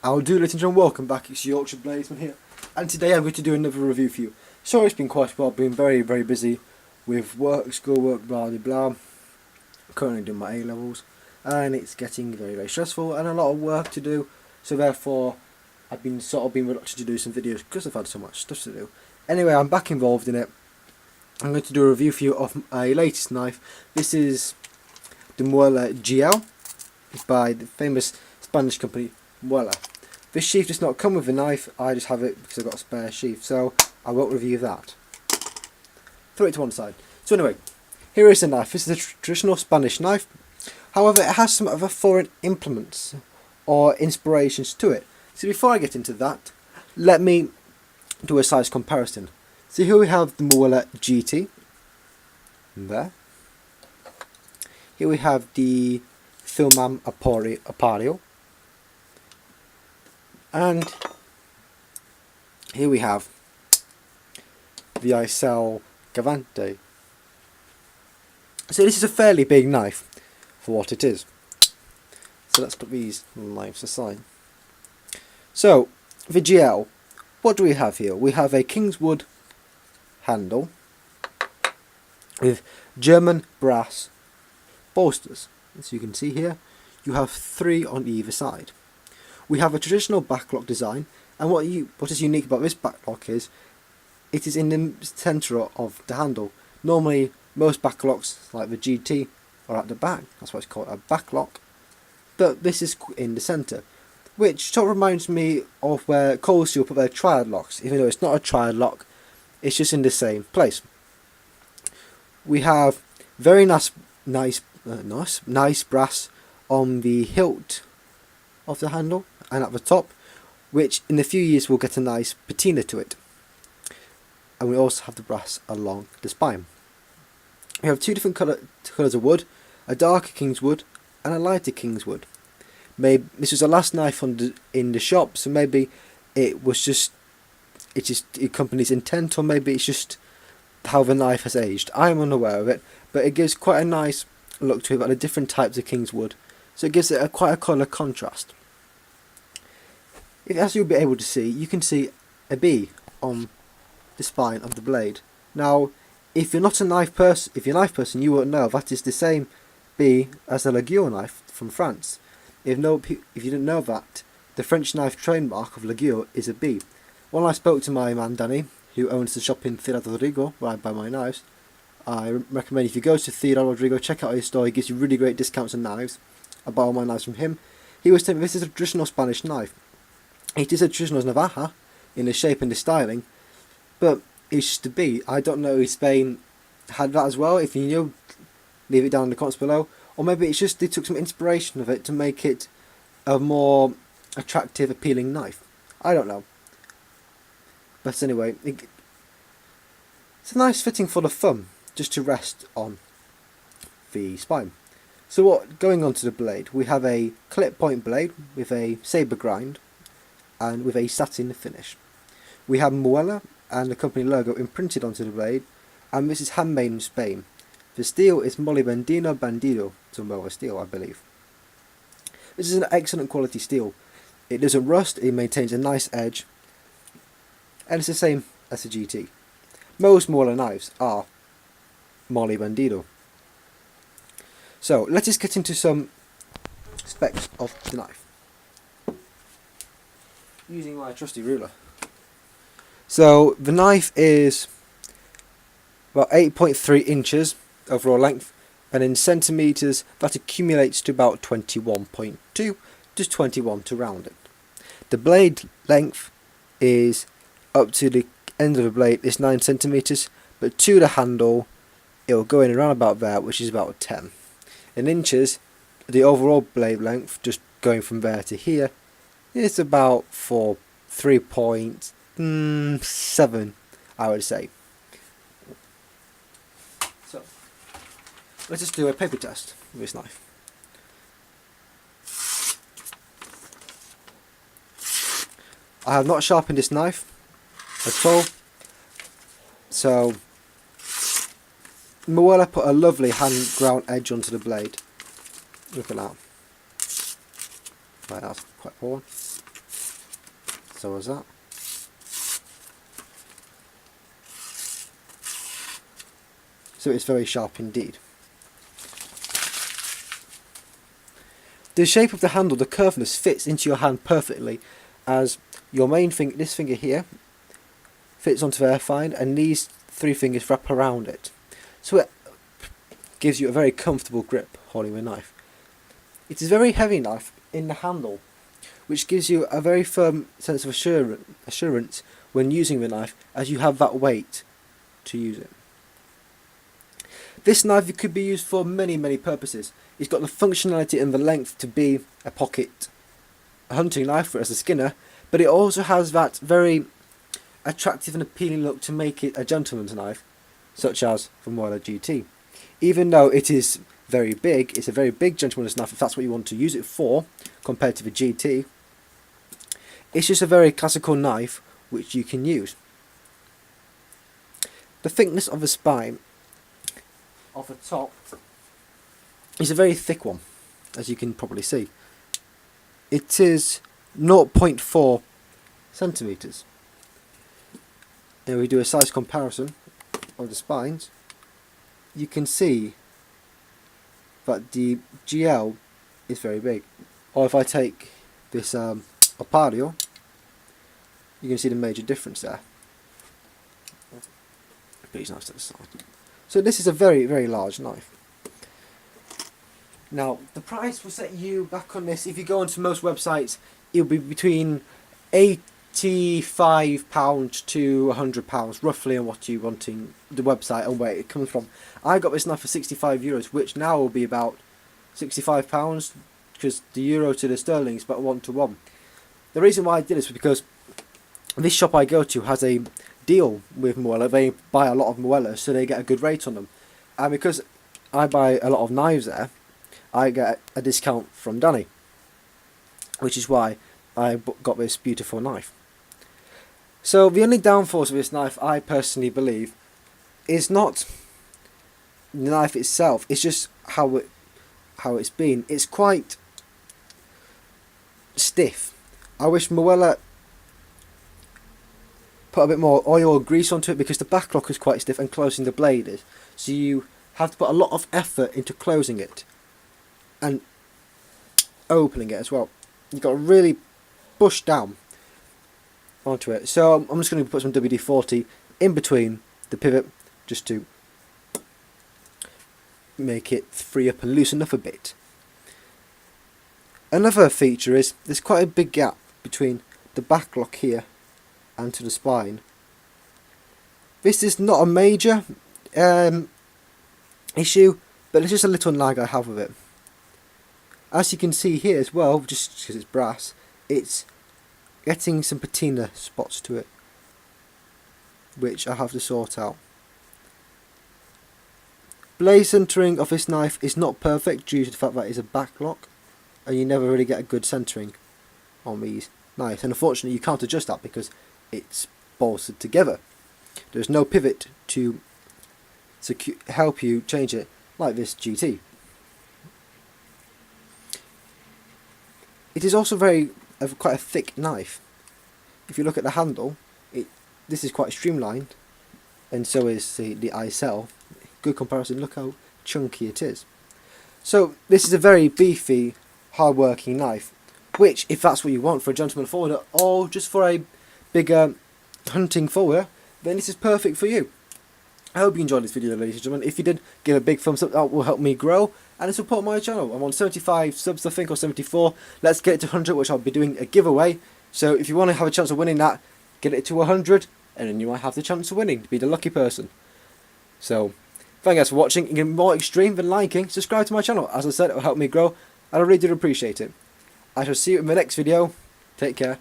I'll do, ladies and gentlemen, welcome back, it's Yorkshire Bladesman here, and today I'm going to do another review for you. Sorry it's been quite a while, I've been very busy with work, schoolwork, blah blah blah. I'm currently doing my A-levels, and it's getting very stressful and a lot of work to do, so therefore I've been reluctant to do some videos because I've had so much stuff to do. Anyway, I'm back involved in it. I'm going to do a review for you of my latest knife. This is the Muela GL by the famous Spanish company Muela. This sheath does not come with a knife, I just have it because I've got a spare sheath, so I won't review that. Throw it to one side. So anyway, here is the knife. This is a traditional Spanish knife. However, it has some other foreign implements or inspirations to it. So before I get into that, let me do a size comparison. So here we have the Muela GT. There. Here we have the Filmam Apario. And here we have the Isel Gavante. So this is a fairly big knife for what it is. So let's put these knives aside. So the GL, what do we have here? We have a Kingswood handle with German brass bolsters. As you can see here, you have 3 on either side. We have a traditional backlock design, and what is unique about this backlock is it is in the centre of the handle. Normally most backlocks like the GT are at the back, that's why it's called a backlock, but this is in the centre, which sort of reminds me of where Cold Steel put their triad locks, even though it's not a triad lock, it's just in the same place. We have very nice brass on the hilt of the handle and at the top, which in a few years will get a nice patina to it. And we also have the brass along the spine. We have 2 different colours of wood, a darker Kingswood and a lighter Kingswood. Maybe this was the last knife in the shop, so maybe it was just the company's intent, or maybe it's just how the knife has aged. I am unaware of it, but it gives quite a nice look to it, about the different types of Kingswood, so it gives it quite a colour contrast. As you'll be able to see, you can see a B on the spine of the blade. Now, if you're not a knife person, if you're a knife person, you won't know that is the same B as the Legueur knife from France. If you didn't know that, the French knife trademark of Legueur is a B. When I spoke to my man Danny, who owns the shop in Ciudad Rodrigo, where I buy my knives, I recommend if you go to Ciudad Rodrigo, check out his store. He gives you really great discounts on knives. I buy all my knives from him. He was telling me this is a traditional Spanish knife. It is a traditional navaja in the shape and the styling, but it's just a B. I don't know if Spain had that as well. If you know, leave it down in the comments below. Or maybe it's just they took some inspiration of it to make it a more attractive, appealing knife. I don't know. But anyway, it's a nice fitting full of thumb, just to rest on the spine. So going on to the blade, we have a clip point blade with a sabre grind and with a satin finish. We have Muela and the company logo imprinted onto the blade, and this is handmade in Spain. The steel is molybdeno bandido, Muela steel, I believe. This is an excellent quality steel. It doesn't rust, it maintains a nice edge, and it's the same as the GT. Most Muela knives are molybdeno. So let us get into some specs of the knife, using my trusty ruler. So the knife is about 8.3 inches overall length, and in centimetres that accumulates to about 21.2, just 21 to round it. The blade length is up to the end of the blade is 9 centimetres, but to the handle it will go in around about there, which is about 10. In inches, the overall blade length, just going from there to here, is about 3.7, I would say. So let's just do a paper test with this knife. I have not sharpened this knife at all, so Muela put a lovely hand ground edge onto the blade. Look at that. Right, that's quite poor. So was that. So it's very sharp indeed. The shape of the handle, the curveness, fits into your hand perfectly, as your main finger, this finger here, fits onto there fine, and these three fingers wrap around it. So it gives you a very comfortable grip holding the knife. It is a very heavy knife in the handle, which gives you a very firm sense of assurance when using the knife, as you have that weight to use it. This knife could be used for many purposes. It's got the functionality and the length to be a pocket hunting knife as a skinner, but it also has that very attractive and appealing look to make it a gentleman's knife, such as the Muela GT. Even though it is very big, it's a very big gentleman's knife if that's what you want to use it for, compared to the GT. It's just a very classical knife which you can use. The thickness of the spine of the top is a very thick one, as you can probably see. It is 0.4 centimeters. Now we do a size comparison of the spines. You can see that the GL is very big. Or if I take this Opario, you can see the major difference there. But it's nice to the side. So this is a very large knife. Now the price will set you back on this. If you go onto most websites, it'll be between £85 to £100 roughly on what you're wanting, the website and where it comes from. I got this knife for €65, which now will be about £65, because the euro to the sterling is about 1 to 1. The reason why I did this was because this shop I go to has a deal with Muela. They buy a lot of Muelas, so they get a good rate on them, and because I buy a lot of knives there, I get a discount from Danny, which is why I got this beautiful knife. So the only downfalls of this knife, I personally believe, is not the knife itself, it's just how it's been. It's quite stiff. I wish Muela put a bit more oil or grease onto it, because the backlock is quite stiff and closing the blade is. So you have to put a lot of effort into closing it and opening it as well. You've got to really push down onto it. So I'm just going to put some WD-40 in between the pivot, just to make it free up and loosen up a bit. Another feature is there's quite a big gap between the backlock here and to the spine. This is not a major issue, but it's just a little nag I have with it. As you can see here as well, just because it's brass, it's getting some patina spots to it, which I have to sort out. Blade centering of this knife is not perfect due to the fact that it's a backlock, and you never really get a good centering on these knives, and unfortunately you can't adjust that because it's bolted together. There's no pivot to help you change it like this GT. It is also quite a thick knife. If you look at the handle, this is quite streamlined, and so is the ICL. Good comparison, look how chunky it is. So this is a very beefy, hard-working knife, which, if that's what you want for a gentleman forwarder, or just for a bigger hunting forwarder, then this is perfect for you. I hope you enjoyed this video, ladies and gentlemen. If you did, give a big thumbs up, that will help me grow and support my channel. I'm on 75 subs, I think, or 74. Let's get it to 100, which I'll be doing a giveaway. So if you want to have a chance of winning that, get it to 100, and then you might have the chance of winning, to be the lucky person. So, thank you guys for watching. You can be more extreme than liking. Subscribe to my channel. As I said, it will help me grow, and I really do appreciate it. I shall see you in the next video. Take care.